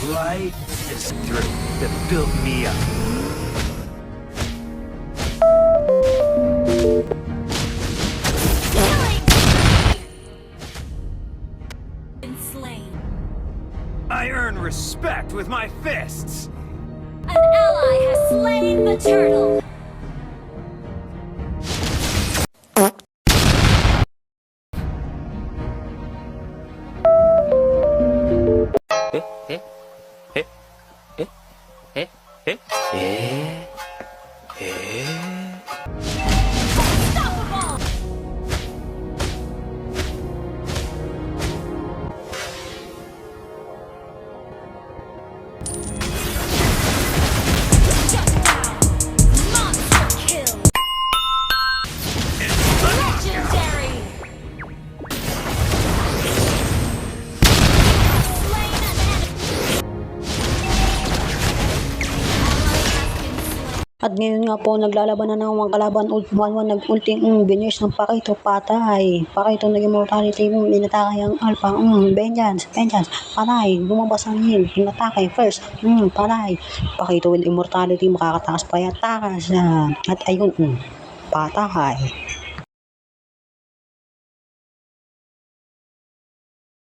light is through that built me up. Been slain. I earn respect with my fists. An ally has slain the turtle. Unstoppable. Shut down. Monster kill. Legendary. Slain an enemy. At ngayon nga po, naglalaban na ng mga kalaban. 1-1 nag-ulting binis ng Pakito, patay. Pakito naging mortality, inatake ang Alpha, vengeance, patay. Lumabas ang heal, inatake first, patay. Pakito with immortality, makakatakas pa yatakas. At ayun, patay.